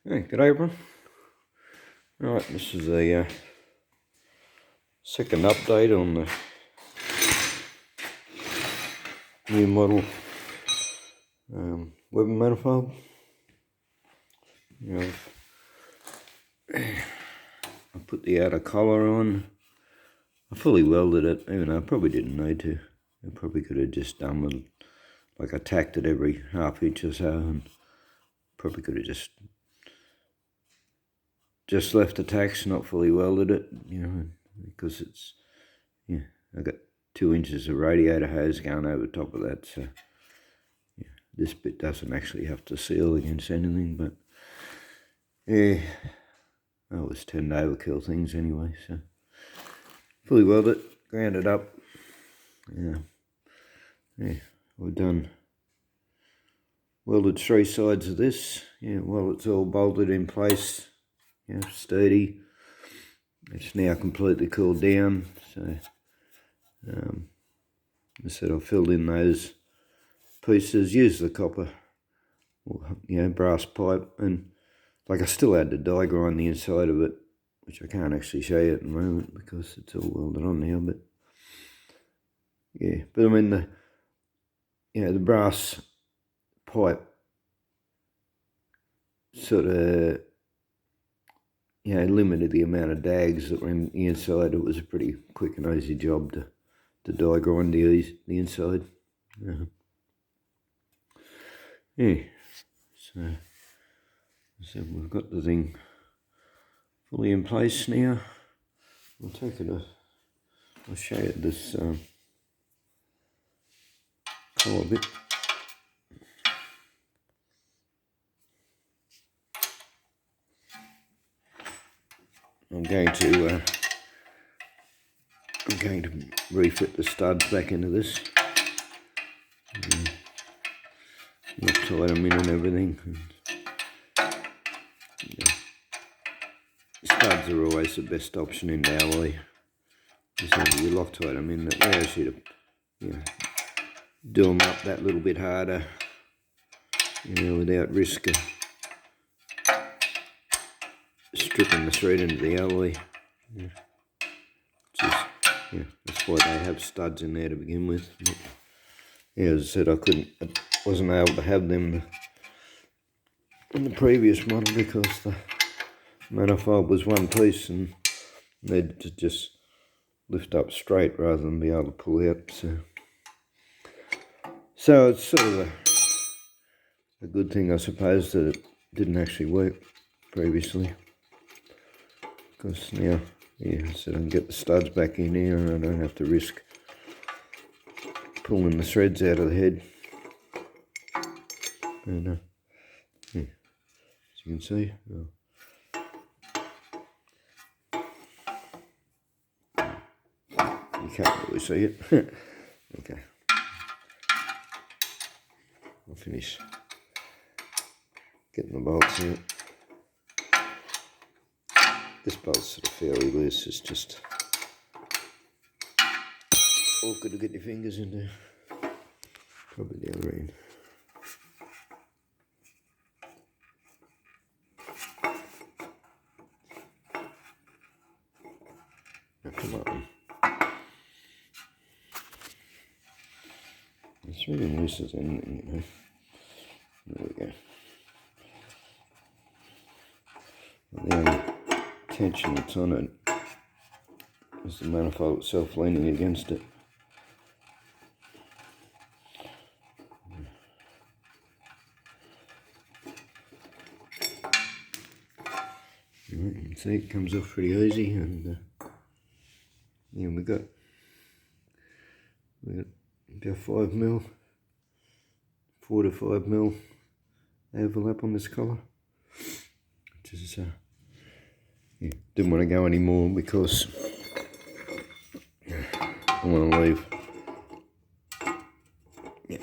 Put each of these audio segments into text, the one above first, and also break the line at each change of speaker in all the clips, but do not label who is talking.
Hey, g'day everyone. Right, this is a second update on the new model webbing manifold. I put the outer collar on. I fully welded it, even though I probably didn't need to. I probably could have just done with, like I tacked it every half inch or so, and probably could have just left the tacks, not fully welded it, because it's, I got 2 inches of radiator hose going over the top of that, so this bit doesn't actually have to seal against anything, but yeah, that was 10 overkill things anyway, so fully welded it, ground it up. Yeah, we've welded 3 sides of this, while it's all bolted in place, sturdy. It's now completely cooled down, so I said I filled in those pieces, used the copper, brass pipe, and like I still had to die grind the inside of it, which I can't actually show you at the moment because it's all welded on now, but I mean the brass pipe sort of limited the amount of dags that were in the inside. It was a pretty quick and easy job to die grind the inside. So we've got the thing fully in place now. I'll take it I'll show you this collar bit. I'm going to refit the studs back into this. Loctite them in and everything. Studs are always the best option in alloy. Just have you Loctite them in, that allows you to do them up that little bit harder, without risk of stripping the thread into the alloy. That's why they have studs in there to begin with. But, as I said, I wasn't able to have them in the previous model because the manifold was one piece and they'd just lift up straight rather than be able to pull out. So it's sort of a good thing, I suppose, that it didn't actually work previously, because now, so I can get the studs back in here and I don't have to risk pulling the threads out of the head. And as you can see, you can't really see it. Okay, I'll finish getting the bolts out. This bolt's sort of fairly loose, it's just awkward to get your fingers into. Probably the other end. Now come on. It's really loose as anything, There we go. And the only tension that's on it is the manifold itself leaning against it. You can see it comes off pretty easy, and we got about 5mm, 4 to 5mm overlap on this collar, which is didn't want to go any more because I want to leave.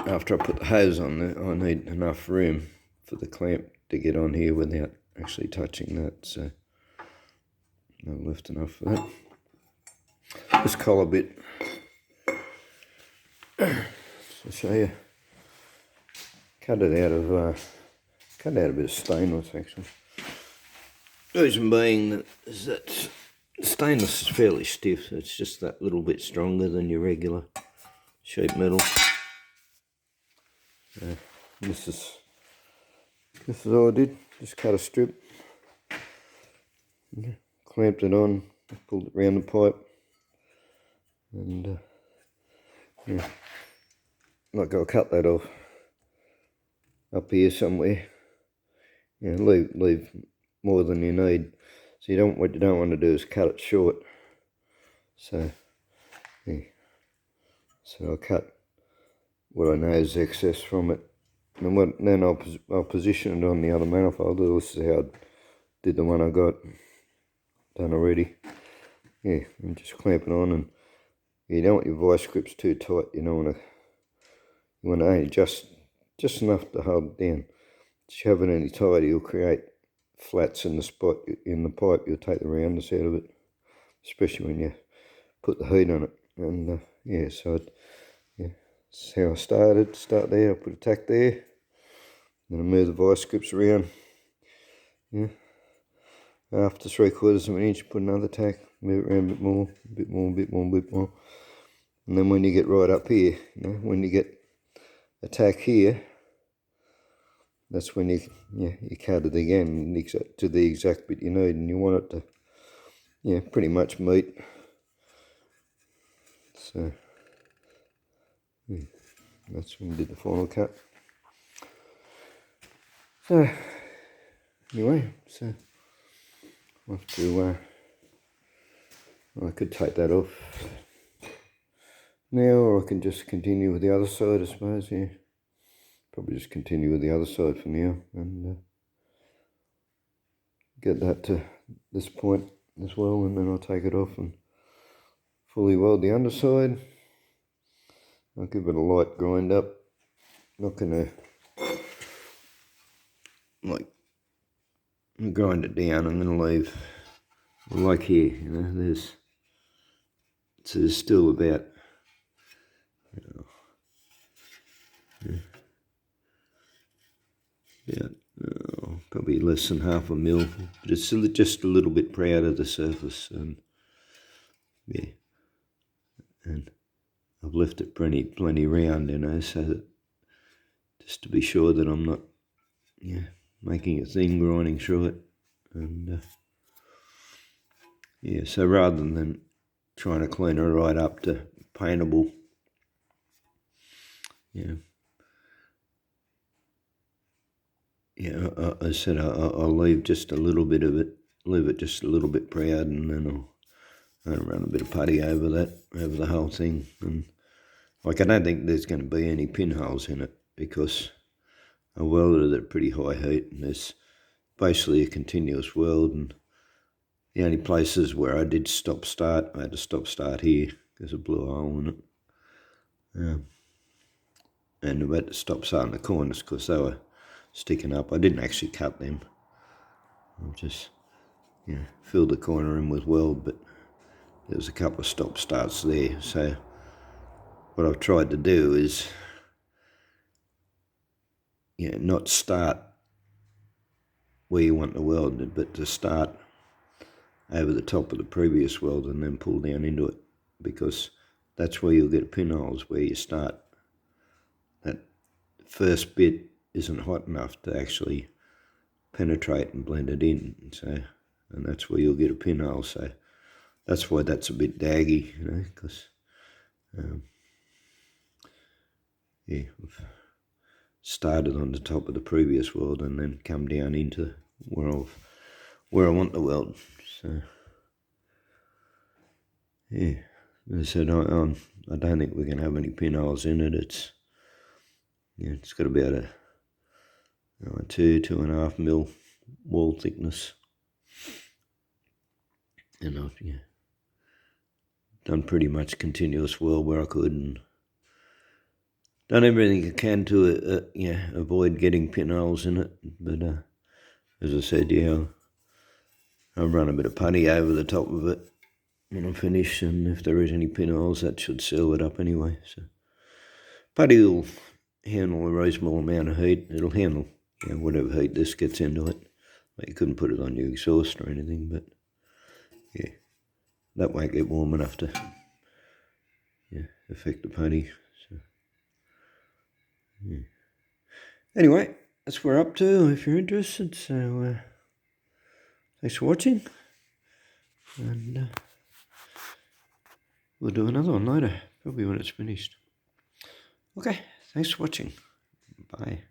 After I put the hose on there, I need enough room for the clamp to get on here without actually touching that, so I've left enough for that. This collar bit, I'll show you. Cut out a bit of stainless actually. Reason being that is that stainless is fairly stiff, so it's just that little bit stronger than your regular sheet metal. This is all I did, just cut a strip, clamped it on, pulled it around the pipe, and like I'll cut that off up here somewhere. Leave more than you need. So what you don't want to do is cut it short. So I'll cut what I know is excess from it, and then I'll position it on the other manifold. This is how I did the one I got done already. And just clamp it on, and you don't want your vice grips too tight. You want to only just enough to hold it down. Shove it any tighter, you'll create flats in the spot in the pipe. You'll take the roundness out of it, especially when you put the heat on it. And that's how I started. Start there, I put a tack there, then I move the vice grips around. After 3/4 of an inch, put another tack, move it around a bit more, a bit more. And then when you get right up here, when you get a tack here, that's when you cut it again to the exact bit you need, and you want it to pretty much meet. So that's when we did the final cut. So anyway, I'll have to I could take that off now, or I can just continue with the other side, I suppose. Probably just continue with the other side for now, and get that to this point as well, and then I'll take it off and fully weld the underside. I'll give it a light grind up. Not gonna grind it down. I'm gonna leave, like here, there's still about probably less than 1/2 mil, but it's still just a little bit proud of the surface, and and I've left it plenty round, so that just to be sure that I'm not making a thin grinding through it. And so rather than trying to clean it right up to paintable, I said I'll leave just a little bit of it, leave it just a little bit proud, and then I'll run a bit of putty over the whole thing. And I don't think there's going to be any pinholes in it, because I welded it at pretty high heat, and it's basically a continuous weld. And the only places where I did stop-start, I had to stop-start here because I blew a hole in it. And I had to stop-start in the corners because they were sticking up. I didn't actually cut them. I just filled the corner in with weld, but there was a couple of stop-starts there. So what I've tried to do is not start where you want the weld, but to start over the top of the previous weld and then pull down into it, because that's where you'll get pinholes, where you start. That first bit isn't hot enough to actually penetrate and blend it in, and that's where you'll get a pinhole. So that's why that's a bit daggy, because we've started on the top of the previous weld and then come down into where I want the weld. So as I said, I don't think we're going to have any pinholes in it. It's got about a 2.5 mil wall thickness, and I've done pretty much continuous weld where I could, and done everything I can to avoid getting pinholes in it. But as I said, I'll run a bit of putty over the top of it when I finish, and if there is any pinholes, that should seal it up anyway. So putty will handle a reasonable amount of heat. It'll handle whatever heat this gets into it. Like you couldn't put it on your exhaust or anything, but yeah, that won't get warm enough to affect the pony. So yeah. Anyway, that's what we're up to if you're interested. So thanks for watching, and we'll do another one later, probably when it's finished. Okay, thanks for watching. Bye.